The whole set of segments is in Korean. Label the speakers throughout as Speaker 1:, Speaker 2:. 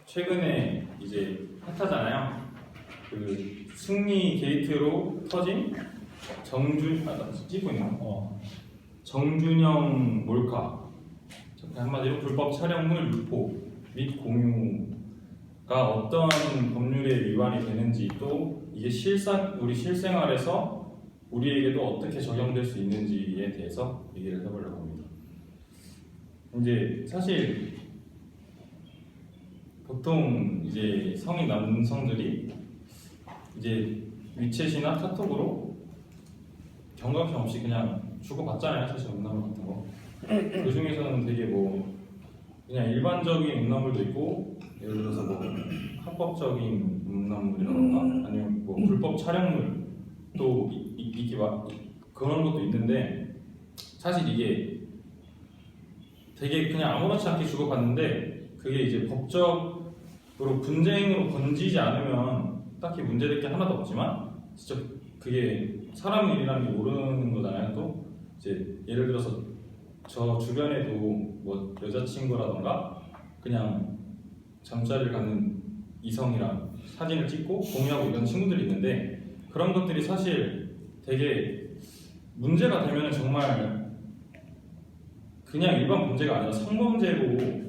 Speaker 1: 최근에 이제 핫하잖아요. 그 승리 게이트로 터진 나 찍고 있나? 정준영 몰카. 한마디로 불법 촬영물 유포 및 공유가 어떤 법률에 위반이 되는지, 또 이게 우리 실생활에서 우리에게도 어떻게 적용될 수 있는지에 대해서 얘기를 해보려고 합니다. 이제 사실 보통 이제 성인 남성들이 이제 위챗이나 카톡으로 경각심 없이 그냥 주고받잖아요. 사실 음란물 같은 거. 그 중에서는 되게 그냥 일반적인 음란물도 있고, 예를 들어서 합법적인 음란물이라던가 아니면 불법 촬영물도 그런 것도 있는데, 사실 이게 되게 그냥 아무렇지 않게 주고받는데, 그게 이제 법적으로 분쟁으로 번지지 않으면 딱히 문제될 게 하나도 없지만, 진짜 그게 사람 일이라는 게 모르는 거잖아요. 또 이제 예를 들어서 저 주변에도 여자친구라던가 그냥 잠자리를 갖는 이성이랑 사진을 찍고 공유하고 이런 친구들이 있는데, 그런 것들이 사실 되게 문제가 되면 정말 그냥 일반 문제가 아니라 성범죄로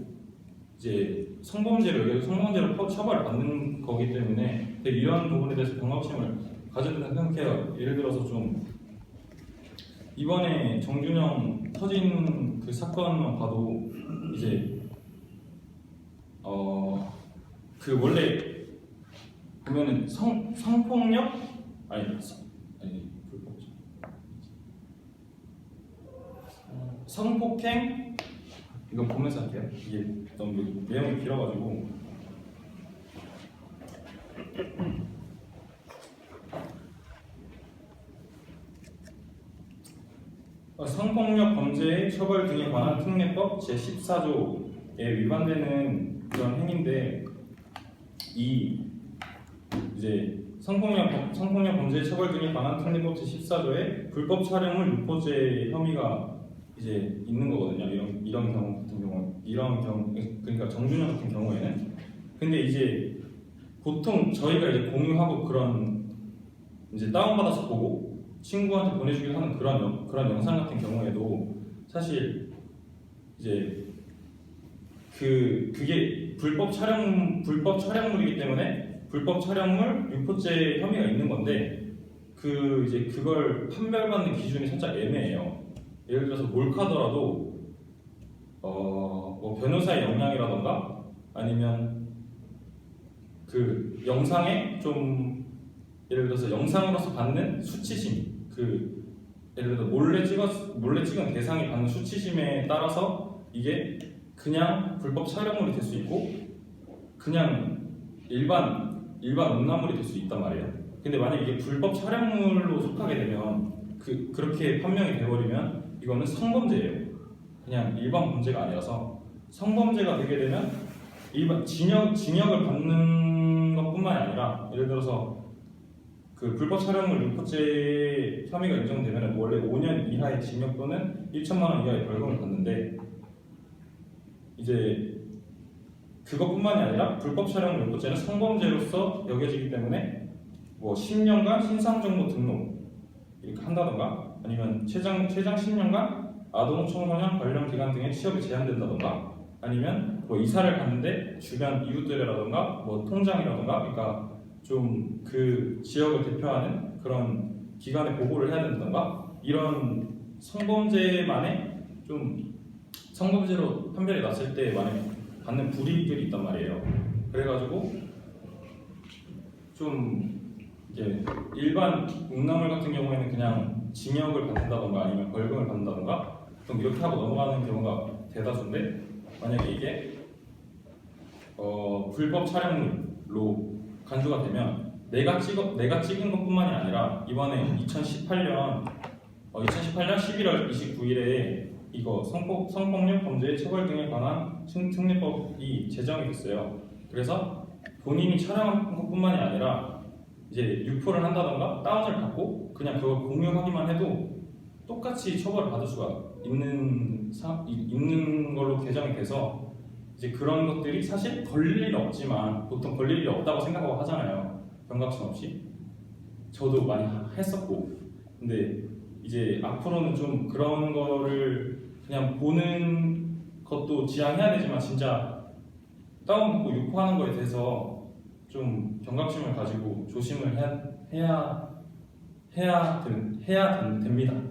Speaker 1: 성범죄로 처벌을 받는 거기 때문에 되게 이런 부분에 대해서 경각심을 가져야 된다고 생각해요. 예를 들어서 좀 이번에 정준영 터진 그 사건만 봐도 이제 그 원래 보면은 성폭력 불법적 성폭행, 이거 보면서 할게요. 이게 너무 내용이 길어가지고. 성폭력 범죄의 처벌 등에 관한 특례법 제14조에 위반되는 그런 행위인데, 이제 성폭력 범죄의 처벌 등에 관한 특례법 제14조에 불법 촬영물 유포죄 혐의가 이제 있는 거거든요. 이런 경우 같은 경우, 그러니까 정준영 같은 경우에는. 근데 이제 보통 저희가 이제 공유하고 그런 이제 다운받아서 보고 친구한테 보내주기로 하는 그런 영상 같은 경우에도 사실 이제 그게 불법 촬영물이기 때문에 불법 촬영물 유포죄 혐의가 있는 건데, 이제 그걸 판별받는 기준이 살짝 애매해요. 예를 들어서 몰카더라도 변호사의 역량이라던가 아니면 그 영상에 좀 예를 들어서 영상으로서 받는 수치심, 예를 들어서 몰래 찍은 대상이 받는 수치심에 따라서 이게 그냥 불법 촬영물이 될 수 있고 그냥 일반 음란물이 될 수 있단 말이에요. 근데 만약 이게 불법 촬영물로 속하게 되면 그렇게 판명이 돼버리면 이거는 성범죄예요. 그냥 일반 범죄가 아니라서 성범죄가 되게 되면 일반 징역을 받는 것뿐만이 아니라, 예를 들어서 그 불법 촬영물 유포죄 혐의가 인정되면 원래 5년 이하의 징역 또는 1천만 원 이하의 벌금을 받는데, 이제 그것뿐만이 아니라 불법 촬영물 유포죄는 성범죄로서 여겨지기 때문에 10년간 신상정보 등록 이렇게 한다던가, 아니면 최장 10년간 아동 청소년 관련 기관 등의 취업이 제한된다던가, 아니면 이사를 갔는데 주변 이웃들이라던가 통장이라던가, 그러니까 좀 그 지역을 대표하는 그런 기관에 보고를 해야 된다던가, 이런 성범죄로 판별이 났을 때 만약 받는 불이익들이 있단 말이에요. 그래가지고 좀 이게 일반 음란물 같은 경우에는 그냥 징역을 받는다던가 아니면 벌금을 받는다던가 좀 이렇게 하고 넘어가는 경우가 대다수인데, 만약에 이게 불법 촬영물로 간주가 되면 내가 찍은 것뿐만이 아니라 이번에 2018년 11월 29일에 이거 성폭력 범죄 처벌 등에 관한 특례법이 제정이 됐어요. 그래서 본인이 촬영한 것뿐만이 아니라 이제 유포를 한다던가 다운을 받고 그냥 그걸 공유하기만 해도 똑같이 처벌을 받을 수가 있는 걸로 개정이 돼서, 이제 그런 것들이 사실 걸릴 일 없지만 보통 걸릴 일이 없다고 생각하고 하잖아요. 경각심 없이. 저도 많이 했었고. 근데 이제 앞으로는 좀 그런 거를 그냥 보는 것도 지양해야 되지만 진짜 다운받고 유포하는 거에 대해서 좀 경각심을 가지고 조심을 해야 됩니다.